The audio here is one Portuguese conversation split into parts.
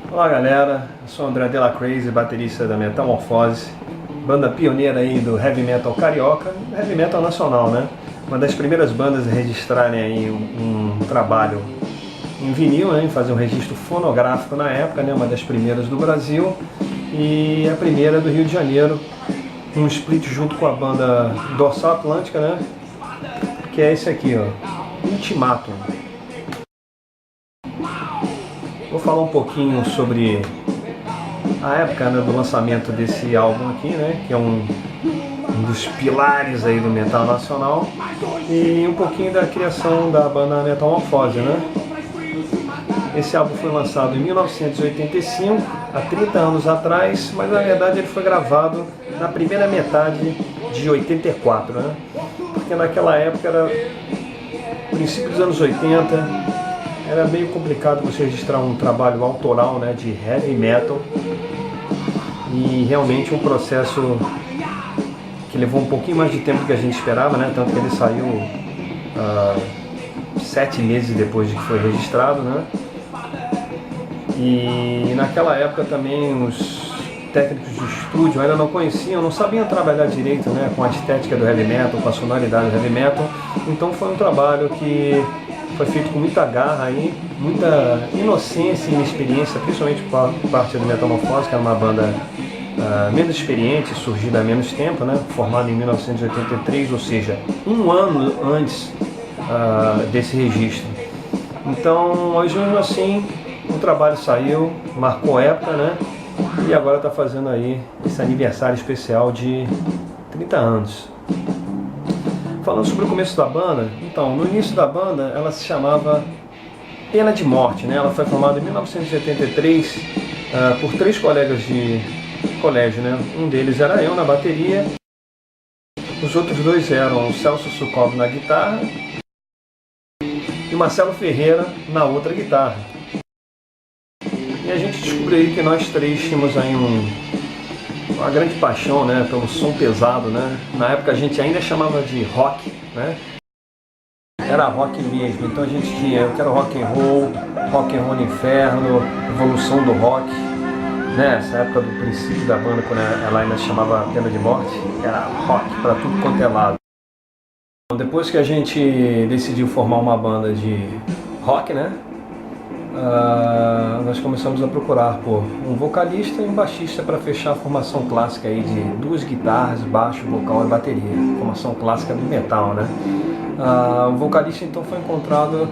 Olá galera, eu sou o André Della Crazy, baterista da Metamorfose, banda pioneira aí do heavy metal carioca, heavy metal nacional, né? Uma das primeiras bandas a registrarem aí um trabalho em vinil, né? Em fazer um registro fonográfico na época, né? Uma das primeiras do Brasil e a primeira do Rio de Janeiro, um split junto com a banda Dorsal Atlântica, né? Que é esse aqui, ó, Ultimatum. Vou falar um pouquinho sobre a época, né, do lançamento desse álbum aqui, né, que é um dos pilares aí do metal nacional, e um pouquinho da criação da banda Metamorfose, né. Esse álbum foi lançado em 1985, há 30 anos atrás, mas na verdade ele foi gravado na primeira metade de 84, né, porque naquela época era princípio dos anos 80, era meio complicado você registrar um trabalho autoral, né, de heavy metal, e realmente um processo que levou um pouquinho mais de tempo do que a gente esperava, né, tanto que ele saiu 7 meses depois de que foi registrado, né, e naquela época também os técnicos de estúdio ainda não conheciam, não sabiam trabalhar direito, né, com a estética do heavy metal, com a sonoridade do heavy metal, então foi um trabalho que foi feito com muita garra aí, muita inocência e inexperiência, principalmente por parte do Metamorfose, que era uma banda menos experiente, surgida há menos tempo, né? Formada em 1983, ou seja, um ano antes desse registro. Então, mas mesmo assim, o trabalho saiu, marcou época, né? E agora está fazendo aí esse aniversário especial de 30 anos. Falando sobre o começo da banda, então, no início da banda ela se chamava Pena de Morte, né? Ela foi formada em 1983 por 3 colegas de colégio, né? Um deles era eu na bateria, os outros 2 eram o Celso Sukov na guitarra e o Marcelo Ferreira na outra guitarra. E a gente descobriu aí que nós 3 tínhamos aí uma grande paixão, né, pelo som pesado, né? Na época a gente ainda chamava de rock, né? Era rock mesmo. Então a gente tinha, eu quero rock and roll no inferno, evolução do rock, né? Essa época do princípio da banda, quando ela ainda chamava Pena de Morte, era rock para tudo quanto é lado. Depois que a gente decidiu formar uma banda de rock, né? Nós começamos a procurar por um vocalista e um baixista para fechar a formação clássica aí de 2 guitarras, baixo, vocal e bateria, formação clássica do metal, né? O vocalista então foi encontrado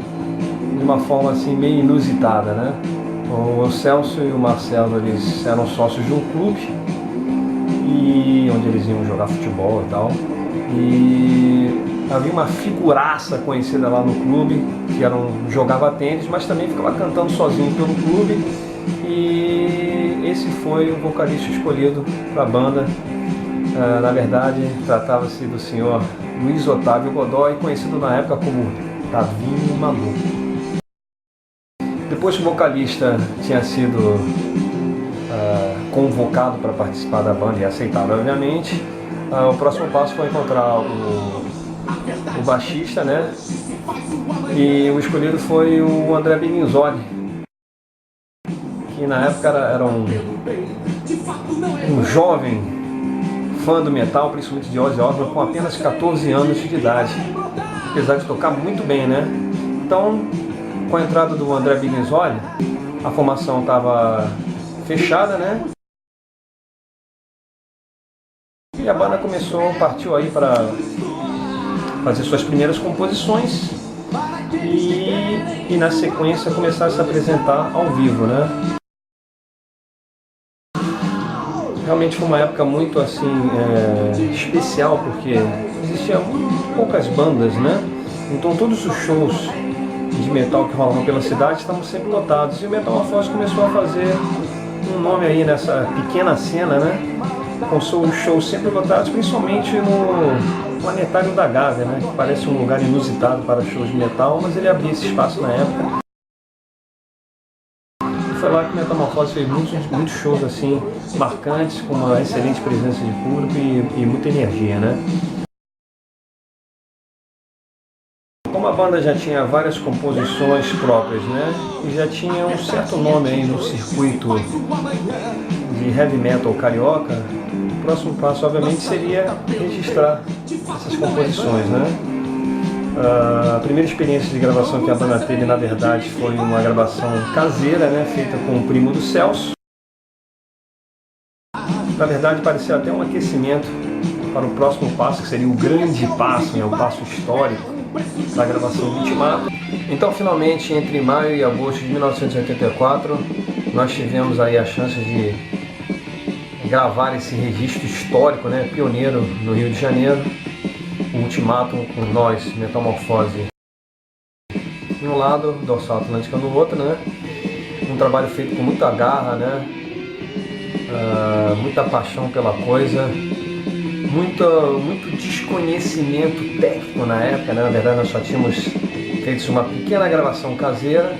de uma forma assim meio inusitada, né? O Celso e o Marcelo, eles eram sócios de um clube e onde eles iam jogar futebol e tal, e havia uma figuraça conhecida lá no clube, que jogava tênis, mas também ficava cantando sozinho pelo clube, e esse foi o vocalista escolhido para a banda. Na verdade, tratava-se do senhor Luiz Otávio Godoy, conhecido na época como Tavinho Maluco. Depois que o vocalista tinha sido convocado para participar da banda e aceitado, obviamente, o próximo passo foi encontrar o baixista, né? E o escolhido foi o André Bininzoli, que na época era um jovem fã do metal, principalmente de Ozzy Osbourne, com apenas 14 anos de idade, apesar de tocar muito bem, né? Então, com a entrada do André Bininzoli, a formação estava fechada, né? E a banda partiu aí para fazer suas primeiras composições e na sequência começar a se apresentar ao vivo, né? Realmente foi uma época muito assim especial, porque existiam poucas bandas, né? Então todos os shows de metal que rolavam pela cidade estavam sempre lotados, e o Metamorfose começou a fazer um nome aí nessa pequena cena, né? Com seus shows sempre lotados, principalmente no Planetário da Gávea, né? Que parece um lugar inusitado para shows de metal, mas ele abria esse espaço na época. E foi lá que o Metamorfose fez muitos shows assim marcantes, com uma excelente presença de público e muita energia, né? Como a banda já tinha várias composições próprias, né, e já tinha um certo nome aí no circuito de heavy metal carioca, o próximo passo obviamente seria registrar essas composições, né. A primeira experiência de gravação que a banda teve, na verdade, foi uma gravação caseira, né, feita com o primo do Celso. Na verdade, parecia até um aquecimento para o próximo passo, que seria o grande passo, né, o passo histórico da gravação do Ultimato. Então, finalmente, entre maio e agosto de 1984, nós tivemos aí a chance de gravar esse registro histórico, né, pioneiro no Rio de Janeiro, o Ultimato com nós, Metamorfose em um lado, Dorsal Atlântica no outro, né, um trabalho feito com muita garra, né, muita paixão pela coisa, muito desconhecimento técnico na época, né? Na verdade nós só tínhamos feito uma pequena gravação caseira,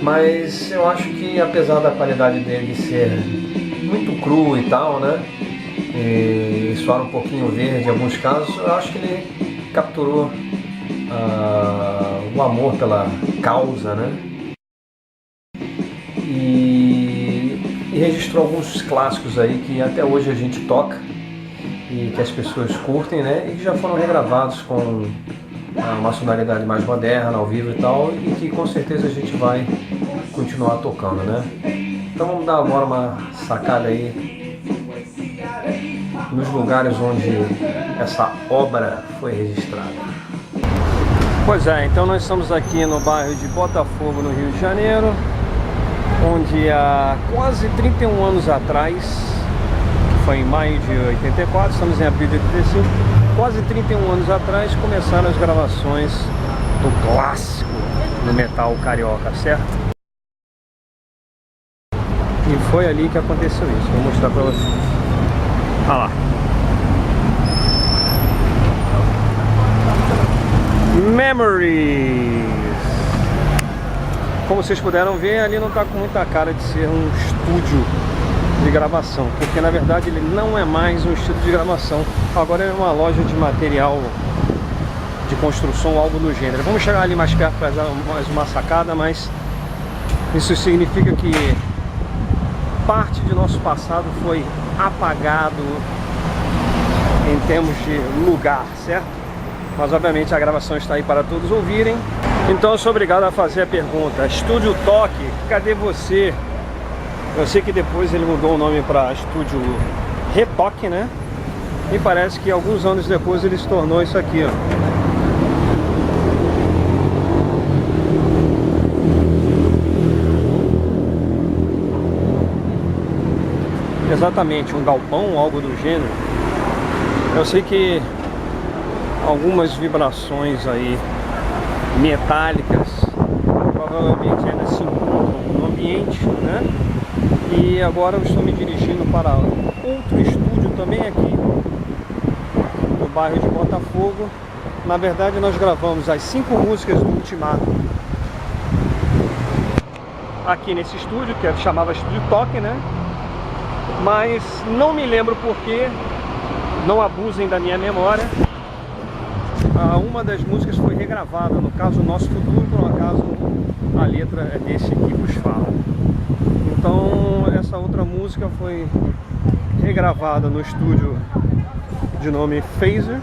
mas eu acho que apesar da qualidade dele ser muito cru e tal, né, e soar um pouquinho verde em alguns casos, eu acho que ele capturou o amor pela causa, né, e registrou alguns clássicos aí que até hoje a gente toca e que as pessoas curtem, né, e que já foram regravados com uma sonoridade mais moderna, ao vivo e tal, e que com certeza a gente vai continuar tocando, né. Então vamos dar agora uma sacada aí nos lugares onde essa obra foi registrada. Pois é, então nós estamos aqui no bairro de Botafogo, no Rio de Janeiro, onde há quase 31 anos atrás, que foi em maio de 84, estamos em abril de 85, quase 31 anos atrás começaram as gravações do clássico do metal carioca, certo? E foi ali que aconteceu isso, vou mostrar pra vocês. Olha lá. Memories. Como vocês puderam ver, ali não está com muita cara de ser um estúdio de gravação, porque na verdade ele não é mais um estúdio de gravação, agora é uma loja de material de construção, algo do gênero. Vamos chegar ali mais perto para dar mais uma sacada, mas isso significa que parte de nosso passado foi apagado em termos de lugar, certo? Mas obviamente a gravação está aí para todos ouvirem. Então eu sou obrigado a fazer a pergunta: Estúdio Toque, cadê você? Eu sei que depois ele mudou o nome para Estúdio Retoque, né? E parece que alguns anos depois ele se tornou isso aqui, ó. Exatamente, um galpão, algo do gênero. Eu sei que algumas vibrações aí metálicas provavelmente ainda se encontram no ambiente, né? E agora eu estou me dirigindo para outro estúdio também aqui no bairro de Botafogo. Na verdade nós gravamos as 5 músicas do Ultimato aqui nesse estúdio, que chamava Estúdio Toque, né? Mas não me lembro porque, não abusem da minha memória, uma das músicas foi regravada, no caso Nosso Futuro, por um acaso a letra é desse que vos fala. Então essa outra música foi regravada no estúdio de nome Phaser,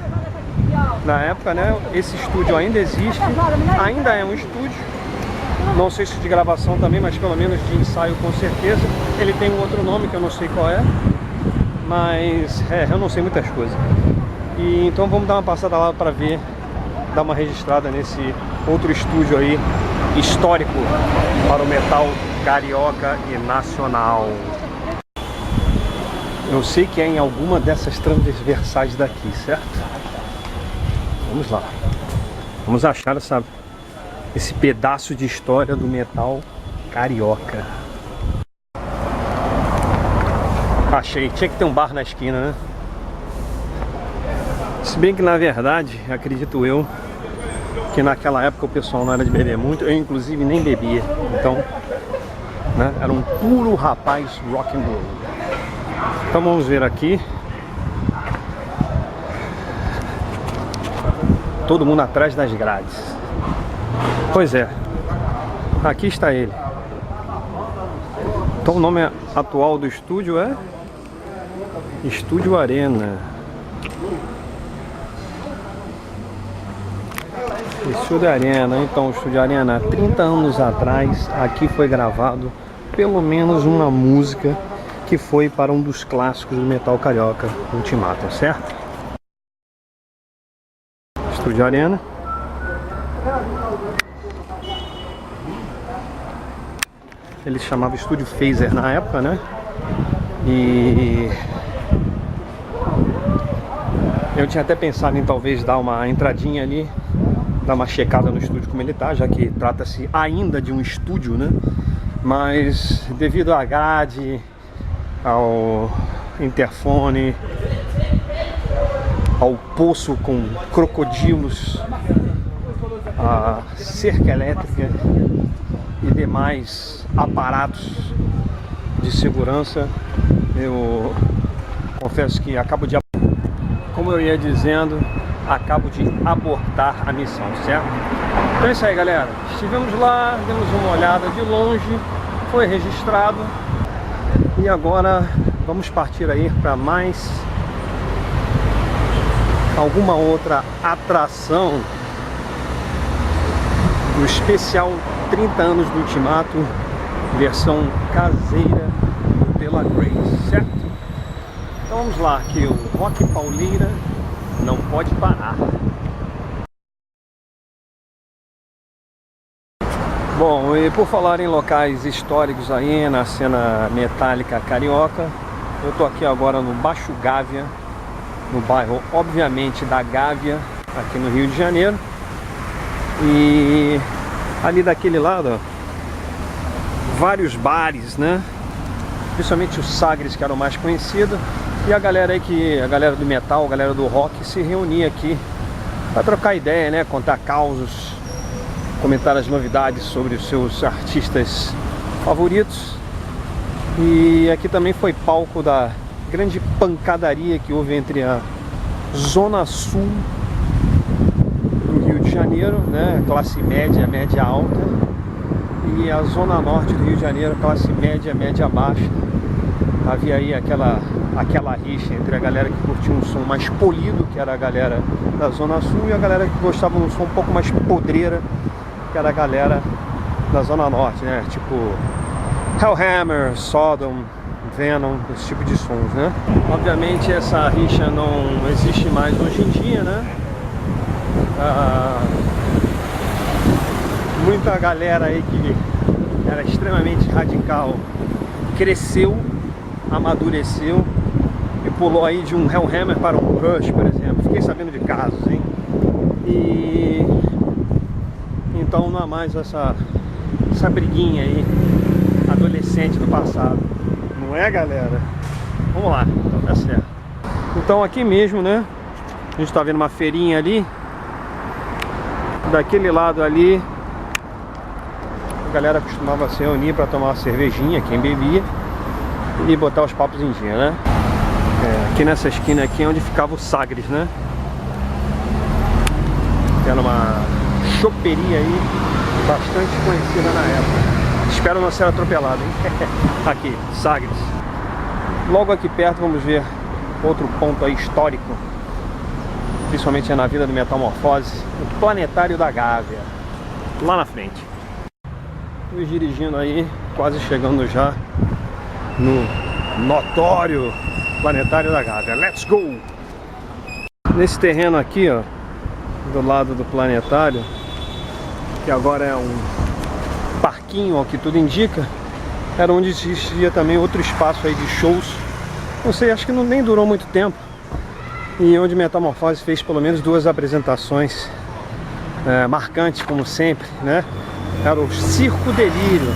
na época, né? Esse estúdio ainda existe, ainda é um estúdio, não sei se de gravação também, mas pelo menos de ensaio com certeza. Ele tem um outro nome que eu não sei qual é, mas eu não sei muitas coisas. E então vamos dar uma passada lá para ver, dar uma registrada nesse outro estúdio aí, histórico para o metal carioca e nacional. Eu sei que é em alguma dessas transversais daqui, certo? Vamos lá. Vamos achar esse pedaço de história do metal carioca. Achei, tinha que ter um bar na esquina, né? Se bem que na verdade, acredito eu, que naquela época o pessoal não era de beber muito, eu inclusive nem bebia, então, né, era um puro rapaz rock and roll. Então vamos ver aqui. Todo mundo atrás das grades. Pois é, aqui está ele. Então o nome atual do estúdio é Estúdio Arena. Estúdio Arena, então o Estúdio Arena, há 30 anos atrás, aqui foi gravado pelo menos uma música que foi para um dos clássicos do metal carioca, Ultimatum, certo? Estúdio Arena. Ele chamava Estúdio Phaser na época, né? E eu tinha até pensado em talvez dar uma entradinha ali, dar uma checada no estúdio como ele tá, já que trata-se ainda de um estúdio, né? Mas devido à grade, ao interfone, ao poço com crocodilos, a cerca elétrica e demais aparatos de segurança, eu confesso que como eu ia dizendo, acabo de abortar a missão, certo? Então é isso aí, galera. Estivemos lá, demos uma olhada de longe, foi registrado e agora vamos partir aí para mais alguma outra atração do especial 30 anos do Ultimatum, versão caseira do De La Grace, certo? Então vamos lá, que o Rock Pauleira não pode parar. Bom, e por falar em locais históricos aí na cena metálica carioca, eu tô aqui agora no Baixo Gávea, no bairro, obviamente, da Gávea, aqui no Rio de Janeiro. E ali daquele lado, ó, vários bares, né? Principalmente o Sagres, que era o mais conhecido. E a galera aí a galera do metal, a galera do rock se reunia aqui para trocar ideia, né? Contar causos, comentar as novidades sobre os seus artistas favoritos. E aqui também foi palco da grande pancadaria que houve entre a Zona Sul do Rio de Janeiro, né? Classe média, média alta, e a Zona Norte do Rio de Janeiro, classe média, média baixa. Havia aí aquela rixa entre a galera que curtia um som mais polido, que era a galera da Zona Sul, e a galera que gostava de um som um pouco mais podreira, que era a galera da Zona Norte, né? Tipo Hellhammer, Sodom, Venom, esse tipo de sons, né? Obviamente essa rixa não existe mais hoje em dia, né? Muita galera aí que era extremamente radical cresceu, amadureceu e pulou aí de um Hellhammer para um Rush, por exemplo. Fiquei sabendo de casos, hein? E então não há mais essa briguinha aí adolescente do passado, não é, galera? Vamos lá, então tá certo. Então aqui mesmo, né? A gente tá vendo uma feirinha ali. Daquele lado ali a galera costumava se reunir para tomar uma cervejinha, quem bebia, e botar os papos em dia, né? Aqui nessa esquina aqui é onde ficava o Sagres, né? Era uma choperia aí bastante conhecida na época. Espero não ser atropelado, hein? Aqui, Sagres. Logo aqui perto vamos ver outro ponto aí histórico, principalmente na vida do Metamorfose, o Planetário da Gávea, lá na frente. Estou dirigindo aí, quase chegando já no notório Planetário da Gávea. Let's go! Nesse terreno aqui, ó, do lado do planetário, que agora é um parquinho, ao que tudo indica, era onde existia também outro espaço aí de shows. Não sei, acho que nem durou muito tempo. E onde Metamorfose fez pelo menos 2 apresentações marcantes, como sempre, né? Era o Circo Delírio.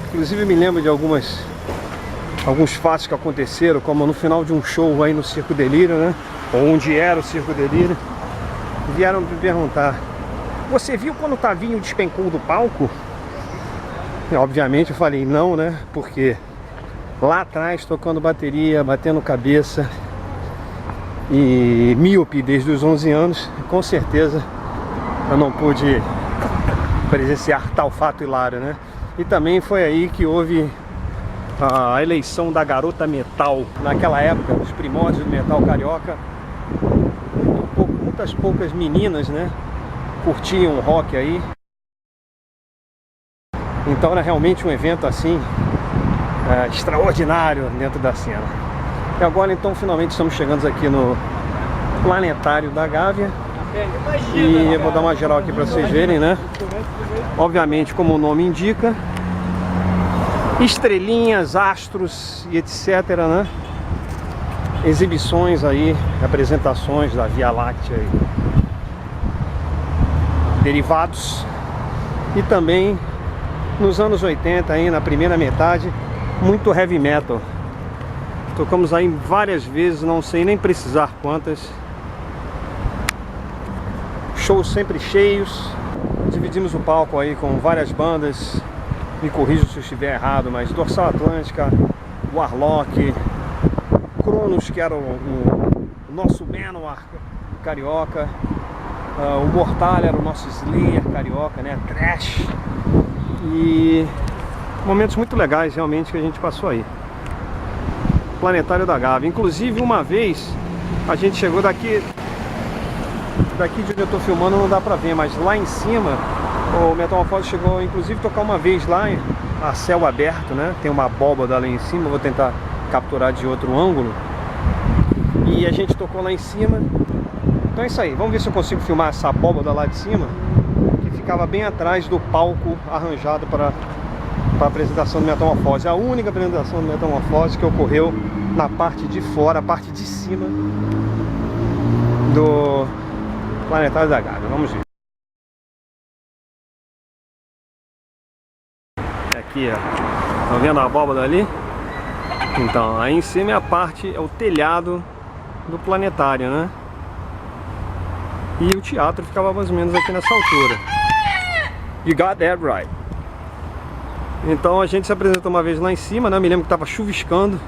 Inclusive me lembro de alguns fatos que aconteceram, como no final de um show aí no Circo Delírio, né? Ou onde era o Circo Delírio. Vieram me perguntar: você viu quando o Tavinho despencou do palco? E, obviamente eu falei não, né? Porque lá atrás, tocando bateria, batendo cabeça, e míope desde os 11 anos, com certeza eu não pude presenciar tal fato hilário, né? E também foi aí que houve a eleição da garota metal. Naquela época, os primórdios do metal carioca, muitas poucas meninas, né, curtiam rock aí. Então era realmente um evento assim extraordinário dentro da cena. E agora então finalmente estamos chegando aqui no Planetário da Gávea. E eu vou dar uma geral aqui para vocês verem, né? Obviamente, como o nome indica, estrelinhas, astros e etc, né? Exibições aí, apresentações da Via Láctea e derivados. E também nos anos 80 aí, na primeira metade, muito heavy metal. Tocamos aí várias vezes, não sei nem precisar quantas. Shows sempre cheios. Dividimos o palco aí com várias bandas. Me corrijo se eu estiver errado, mas Dorsal Atlântica, Warlock, Cronos, que era o nosso Manowar carioca, o Mortal era o nosso Slayer carioca, né? Thrash. E momentos muito legais realmente que a gente passou aí. Planetário da Gávea. Inclusive uma vez a gente chegou daqui de onde eu tô filmando não dá pra ver, mas lá em cima o Metamorfose chegou inclusive a tocar uma vez lá a céu aberto, né? Tem uma abóbada lá em cima, vou tentar capturar de outro ângulo. E a gente tocou lá em cima. Então é isso aí, vamos ver se eu consigo filmar essa abóbada lá de cima, que ficava bem atrás do palco arranjado para a apresentação do Metamorfose. A única apresentação do Metamorfose que ocorreu na parte de fora, a parte de cima do Planetário da Gávea. Vamos ver. Aqui, ó. Estão vendo a abóbada ali? Então, aí em cima é a parte, é o telhado do planetário, né? E o teatro ficava mais ou menos aqui nessa altura. You got that right. Então a gente se apresentou uma vez lá em cima, né? Me lembro que estava chuviscando.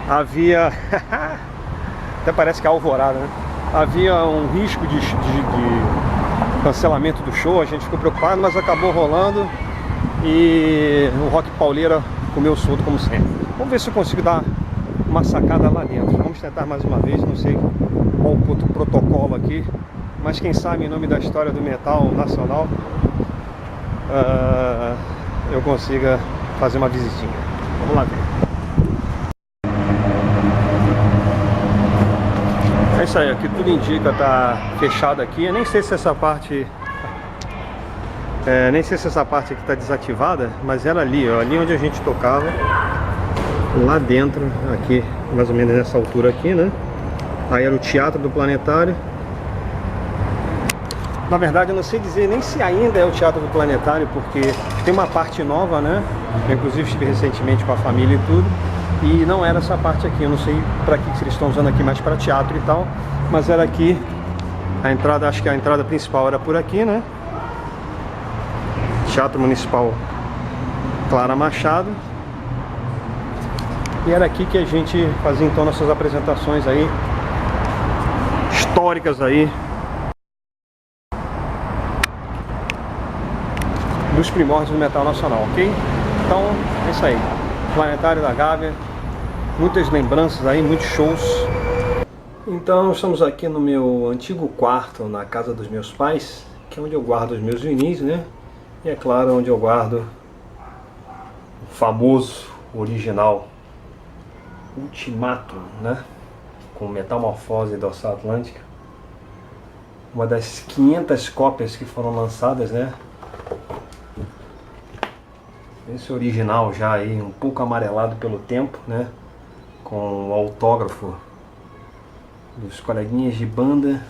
Havia... até parece que é alvorada, né? Havia um risco de cancelamento do show, a gente ficou preocupado, mas acabou rolando. E o rock pauleira comeu solto como sempre. Vamos ver se eu consigo dar uma sacada lá dentro. Vamos tentar mais uma vez, não sei qual o protocolo aqui, mas quem sabe em nome da história do metal nacional eu consiga fazer uma visitinha. Vamos lá ver. É isso aí, aqui tudo indica, tá fechado aqui. Eu nem sei se essa parte aqui está desativada, mas era ali, ó, ali onde a gente tocava, lá dentro, aqui, mais ou menos nessa altura aqui, né? Aí era o Teatro do Planetário. Na verdade eu não sei dizer nem se ainda é o Teatro do Planetário, porque tem uma parte nova, né? Eu inclusive estive recentemente com a família e tudo, e não era essa parte aqui. Eu não sei para que eles estão usando aqui mais para teatro e tal, mas era aqui a entrada. Acho que a entrada principal era por aqui, né? Teatro Municipal Clara Machado. E era aqui que a gente fazia então nossas apresentações aí históricas aí dos primórdios do metal nacional, ok? Então é isso aí, Planetário da Gávea, muitas lembranças aí, muitos shows. Então estamos aqui no meu antigo quarto na casa dos meus pais, que é onde eu guardo os meus vinis, né? E é claro, onde eu guardo o famoso original Ultimatum, né? Com Metamorfose e Dorsal Atlântica. Uma das 500 cópias que foram lançadas, né? Esse original já aí um pouco amarelado pelo tempo, né? Com o autógrafo dos coleguinhas de banda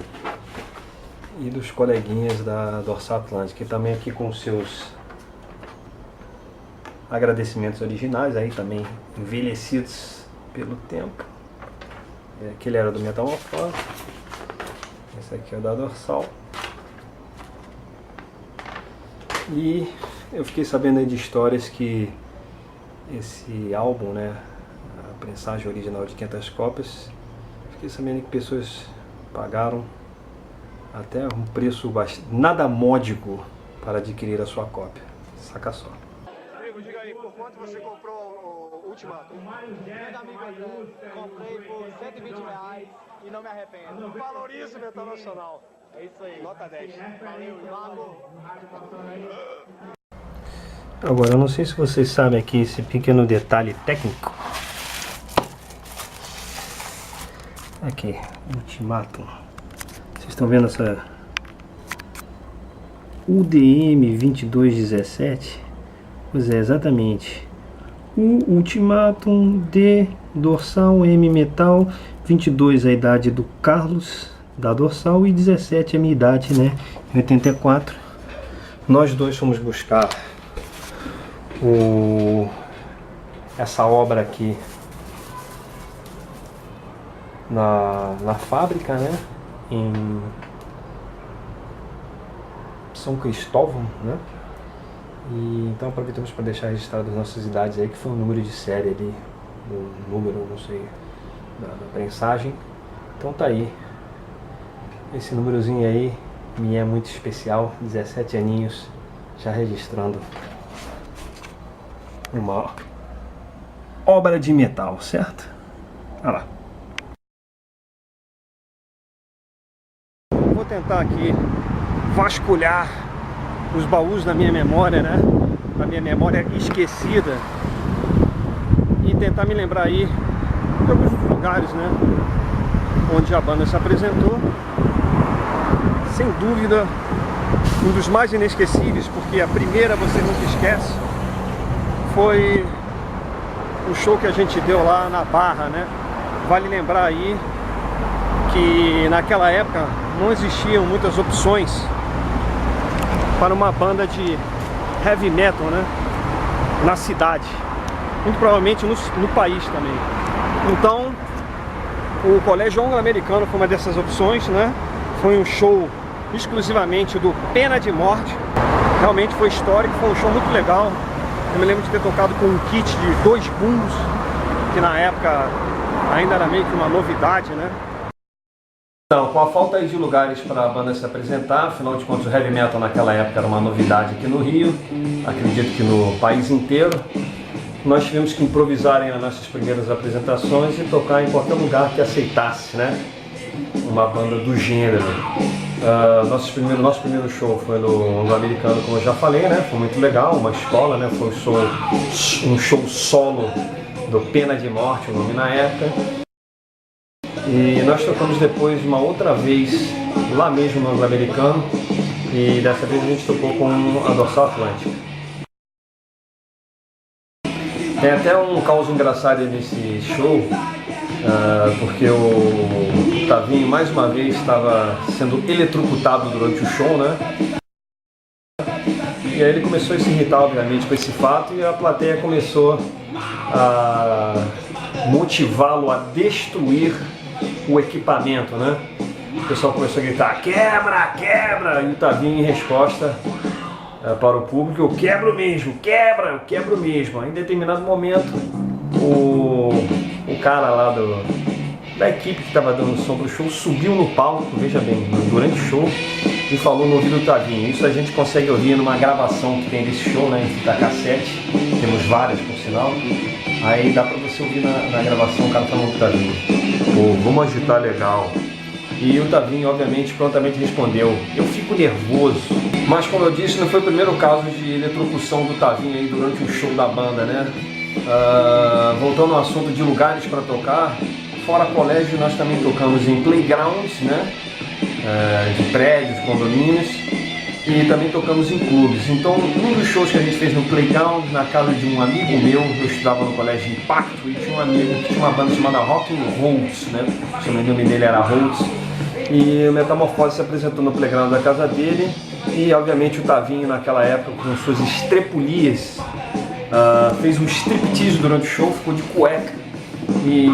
e dos coleguinhas da Dorsal Atlântica, e também aqui com seus agradecimentos originais, aí também envelhecidos pelo tempo. Aquele era do Metamorfose, esse aqui é da Dorsal. E eu fiquei sabendo aí de histórias que esse álbum, né, prensagem original de 500 cópias. Fiquei sabendo que pessoas pagaram até um preço nada módico para adquirir a sua cópia. Saca só. Amigo, diga aí, por quanto você comprou o Ultimato? Grande amigo André, comprei por R$120 e não me arrependo. Valorize o Metal Nacional. É isso aí. Nota 10. Valeu, Iago. Agora, eu não sei se vocês sabem aqui esse pequeno detalhe técnico. Aqui, Ultimatum. Vocês estão vendo essa UDM 2217? Pois é, exatamente. O Ultimatum D dorsal M metal, 22 a idade do Carlos da dorsal e 17 a minha idade, né? Em 84. Nós dois fomos buscar essa obra aqui na fábrica, né? Em São Cristóvão, né? E então aproveitamos para deixar registrado as nossas idades aí, que foi um número de série ali, um número, não sei, da prensagem. Então tá aí, esse númerozinho aí me é muito especial, 17 aninhos, já registrando uma obra de metal, certo? Olha lá. Vou tentar aqui vasculhar os baús da minha memória, né? Da minha memória esquecida, e tentar me lembrar aí de alguns lugares, né? Onde a banda se apresentou. Sem dúvida, um dos mais inesquecíveis, porque a primeira você nunca esquece, foi o show que a gente deu lá na Barra, né? Vale lembrar aí que naquela época não existiam muitas opções para uma banda de heavy metal, né? Na cidade, muito provavelmente no país também. Então, o Colégio Anglo-Americano foi uma dessas opções, né? Foi um show exclusivamente do Pena de Morte. Realmente foi histórico, foi um show muito legal. Eu me lembro de ter tocado com um kit de 2 bumbos, que na época ainda era meio que uma novidade, né? Então, com a falta de lugares para a banda se apresentar, afinal de contas o heavy metal naquela época era uma novidade aqui no Rio, acredito que no país inteiro, nós tivemos que improvisar nas nossas primeiras apresentações e tocar em qualquer lugar que aceitasse, né? Uma banda do gênero. Nosso primeiro show foi no Anglo-Americano, como eu já falei, né? Foi muito legal, uma escola, né? Foi um show solo do Pena de Morte, o nome na época. E nós tocamos depois uma outra vez lá mesmo no Anglo-Americano, e dessa vez a gente tocou com a Dorsal Atlântica. Tem até um caos engraçado nesse show, porque o Tavinho mais uma vez estava sendo eletrocutado durante o show, né? E aí ele começou a se irritar, obviamente, com esse fato, e a plateia começou a motivá-lo a destruir o equipamento, né? O pessoal começou a gritar: quebra, quebra! E o Tavinho, em resposta para o público: eu quebro mesmo, quebra, eu quebro mesmo. Aí, em determinado momento, o cara lá da equipe que estava dando som pro show subiu no palco, veja bem, durante o show, e falou no ouvido do Tavinho. Isso a gente consegue ouvir numa gravação que tem desse show, né, em fita cassete. Temos várias, por sinal. Aí dá pra você ouvir na gravação o cara falando pro Tavinho: pô, vamos agitar legal. E o Tavinho, obviamente, prontamente respondeu: eu fico nervoso. Mas, como eu disse, não foi o primeiro caso de eletrocução do Tavinho aí durante o show da banda, né? Voltando ao assunto de lugares para tocar, fora colégio nós também tocamos em playgrounds, né? De prédios, condomínios, e também tocamos em clubes. Então, um dos shows que a gente fez no playground, na casa de um amigo meu, eu estudava no colégio Impacto, e tinha um amigo que tinha uma banda chamada Rock and Rolls, né? O nome dele era Rolls. E o Metamorfose se apresentou no playground da casa dele, e obviamente o Tavinho naquela época, com suas estrepulias, fez um striptease durante o show, ficou de cueca, e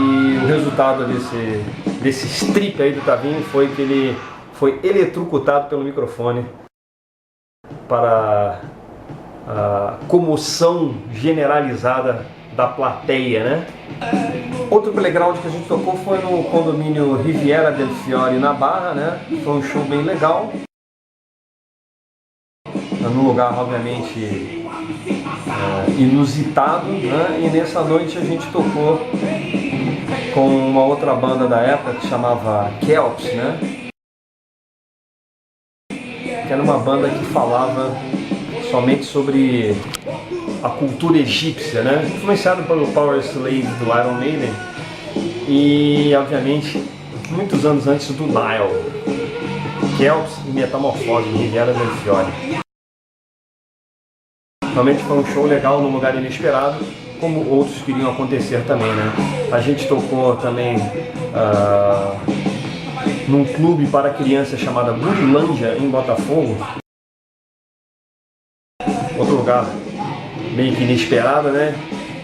o resultado desse strip aí do Tavinho foi que ele foi eletrocutado pelo microfone, para a comoção generalizada da plateia, né? Outro playground que a gente tocou foi no condomínio Riviera del Fiore, na Barra, né? Foi um show bem legal. Num lugar, obviamente, inusitado, né? E nessa noite a gente tocou com uma outra banda da época que chamava Kelps, né? Que era uma banda que falava somente sobre a cultura egípcia, né? Influenciado pelo Power Slave do Iron Maiden e, obviamente, muitos anos antes do Nile. Kelps e Metamorfose, Riviera del Fiore. Realmente foi um show legal num lugar inesperado, como outros queriam acontecer também, né? A gente tocou também num clube para crianças chamada Burilândia, em Botafogo. Outro lugar meio que inesperado, né?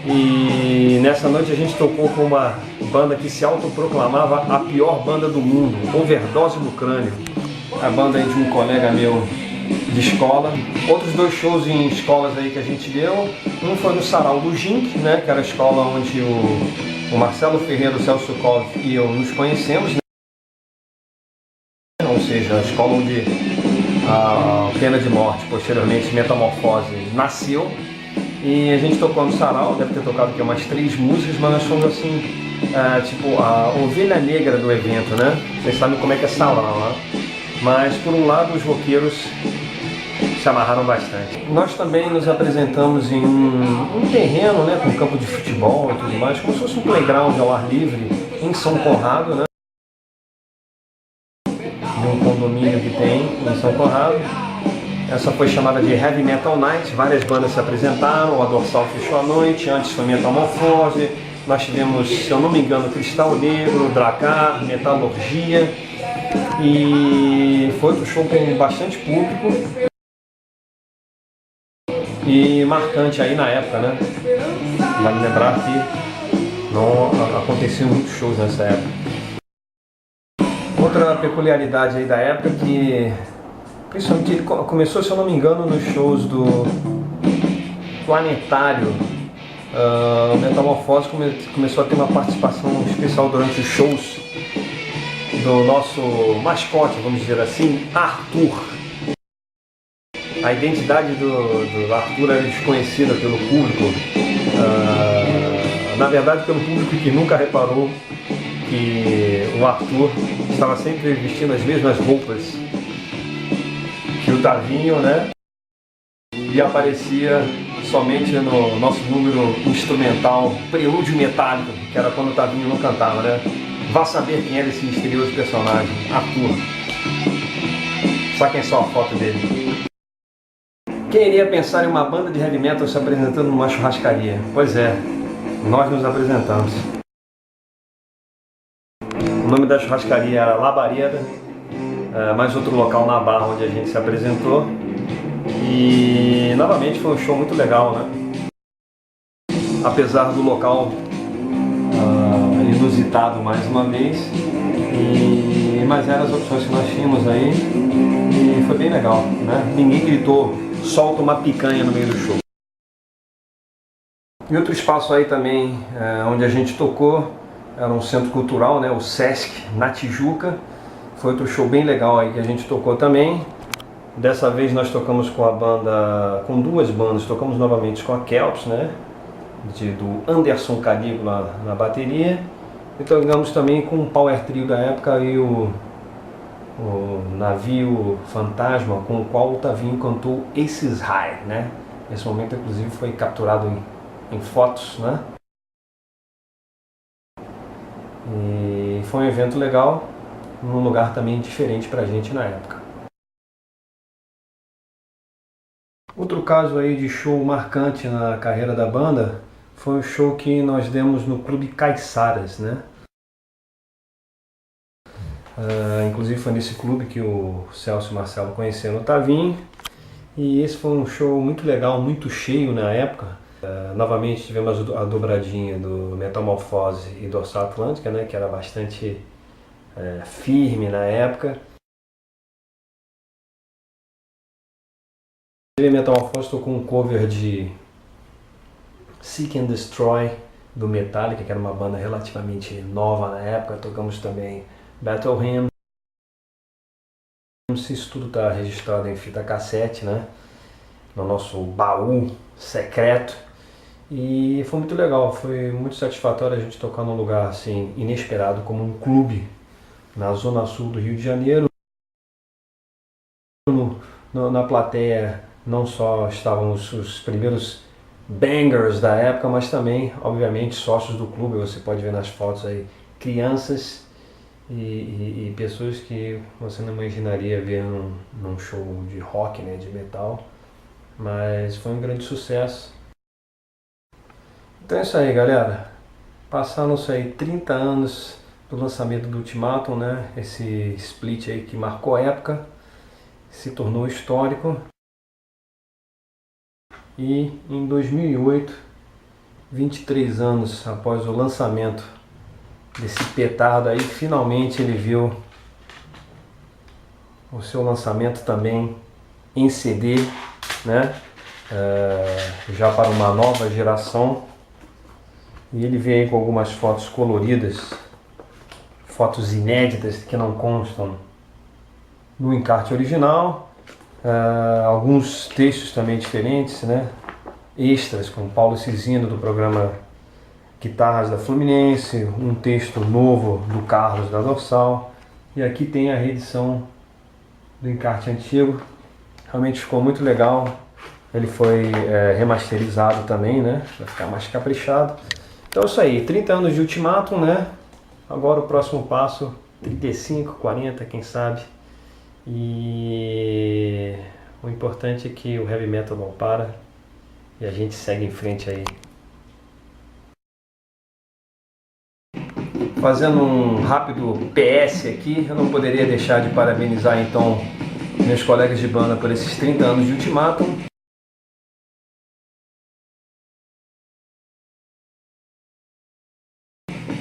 E nessa noite a gente tocou com uma banda que se autoproclamava a pior banda do mundo, Overdose no Crânio. A banda aí de um colega meu de escola. Outros dois shows em escolas aí que a gente deu. Um foi no Sarau do Gink, né? Que era a escola onde o Marcelo Ferreira, o Celso Kov e eu nos conhecemos, né? Ou seja, a escola onde a Pena de Morte, posteriormente Metamorfose, nasceu. E a gente tocou no Sarau, deve ter tocado aqui umas 3 músicas, mas nós fomos assim, tipo a ovelha negra do evento, né? Vocês sabem como é que é Sarau, né? Mas por um lado os roqueiros se amarraram bastante. Nós também nos apresentamos em um terreno, né, com campo de futebol e tudo mais, como se fosse um playground ao ar livre em São Conrado, né? De um condomínio que tem em São Conrado. Essa foi chamada de Heavy Metal Night, várias bandas se apresentaram, a Dorsal fechou a noite, antes foi Metamorfose, nós tivemos, se eu não me engano, Cristal Negro, Dracar, Metalurgia, e foi outro show com bastante público e marcante aí na época, né? Vale lembrar que não aconteciam muitos shows nessa época. Outra peculiaridade aí da época que principalmente ele começou, se eu não me engano, nos shows do Planetário. O Metamorfose começou a ter uma participação especial durante os shows do nosso mascote, vamos dizer assim, Arthur. A identidade do Arthur era desconhecida pelo público, na verdade pelo público que nunca reparou que o Arthur estava sempre vestindo as mesmas roupas que o Tavinho, né? E aparecia somente no nosso número instrumental Prelúdio Metálico, que era quando o Tavinho não cantava, né? Vá saber quem era esse misterioso personagem, Arthur. Saquem só a foto dele. Quem iria pensar em uma banda de heavy metal se apresentando numa churrascaria? Pois é, nós nos apresentamos. O nome da churrascaria era Labareda. Mais outro local na Barra onde a gente se apresentou e novamente foi um show muito legal, né? Apesar do local inusitado mais uma vez, mas eram as opções que nós tínhamos aí e foi bem legal, né? Ninguém gritou solta uma picanha no meio do show. E outro espaço aí também onde a gente tocou era um centro cultural, né? O Sesc na Tijuca. Foi outro show bem legal aí que a gente tocou também. Dessa vez nós tocamos com a banda, com 2 bandas, tocamos novamente com a Kelps, né? Do Anderson Calígula na bateria. E tocamos também com o Power Trio da época e o Navio Fantasma, com o qual o Tavinho cantou Aces High, né? Esse momento inclusive foi capturado em fotos, né? E foi um evento legal, num lugar também diferente pra gente na época. Outro caso aí de show marcante na carreira da banda foi um show que nós demos no Clube Caiçaras, né? Inclusive foi nesse clube que o Celso e o Marcelo conheceram o Tavinho. E esse foi um show muito legal, muito cheio na época. Novamente tivemos a dobradinha do Metamorfose e Dorsal Atlântica, né? Que era bastante firme na época. A Metamorfose tocou um cover de Seek and Destroy do Metallica, que era uma banda relativamente nova na época. Tocamos também Battle Hymn. Isso tudo está registrado em fita cassete, né? No nosso baú secreto. E foi muito legal, foi muito satisfatório a gente tocar num lugar assim inesperado, como um clube na zona sul do Rio de Janeiro. Na plateia não só estavam os primeiros bangers da época, mas também, obviamente, sócios do clube. Você pode ver nas fotos aí crianças e pessoas que você não imaginaria ver num show de rock, né, de metal. Mas foi um grande sucesso. Então é isso aí, galera. Passaram-se aí 30 anos do lançamento do Ultimatum, né? Esse split aí que marcou a época, se tornou histórico. E em 2008, 23 anos após o lançamento desse petardo aí, finalmente ele viu o seu lançamento também em CD, né? Já para uma nova geração. E ele veio aí com algumas fotos coloridas, fotos inéditas que não constam no encarte original, alguns textos também diferentes, né? Extras com Paulo Cisino do programa Guitarras da Fluminense, um texto novo do Carlos da Dorsal, e aqui tem a reedição do encarte antigo. Realmente ficou muito legal. Ele foi remasterizado também, né? Vai ficar mais caprichado. Então é isso aí, 30 anos de Ultimatum, né? Agora o próximo passo, 35, 40, quem sabe. E o importante é que o heavy metal não para e a gente segue em frente aí. Fazendo um rápido PS aqui, eu não poderia deixar de parabenizar então meus colegas de banda por esses 30 anos de Ultimatum.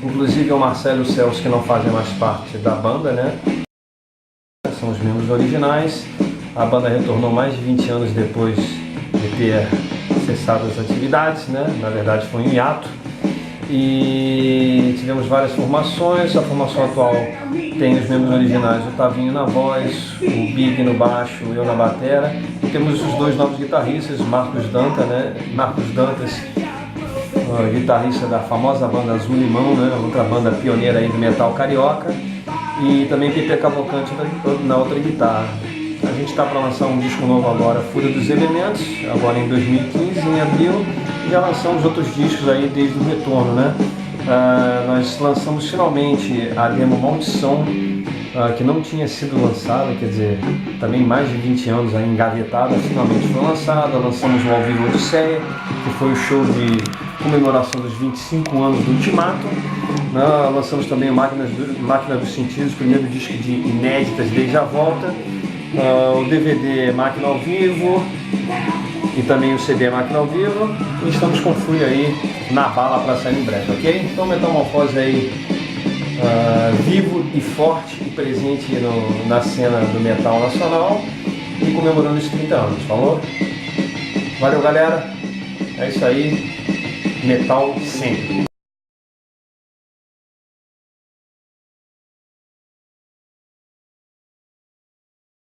Inclusive o Marcelo e o Celso, que não fazem mais parte da banda, né? São os membros originais. A banda retornou mais de 20 anos depois de ter cessado as atividades, né? Na verdade foi um hiato. E tivemos várias formações. A formação atual tem os membros originais, o Tavinho na voz, o Big no baixo, eu na batera. E temos os dois novos guitarristas, Marcos Dantas, né? Guitarrista da famosa banda Azul Limão, né? Outra banda pioneira aí do metal carioca, e também Pepe Cavalcante na outra guitarra. A gente está para lançar um disco novo agora, Fúria dos Elementos, agora em 2015, em abril, e já lançamos outros discos aí desde o retorno, né? Nós lançamos finalmente a demo Maldição, que não tinha sido lançada, quer dizer, também mais de 20 anos aí engavetada, finalmente foi lançada. Lançamos o Ao Vivo Odisseia, que foi o show de comemoração dos 25 anos do Ultimatum. Lançamos também o Máquina dos Sentidos, primeiro disco de inéditas desde a volta, o DVD Máquina ao Vivo e também o CD Máquina ao Vivo, e estamos com o Fúria aí na bala para sair em breve, ok? Então Metamorfose aí vivo e forte e presente na cena do metal nacional e comemorando os 30 anos, falou? Valeu, galera, é isso aí, metal sempre.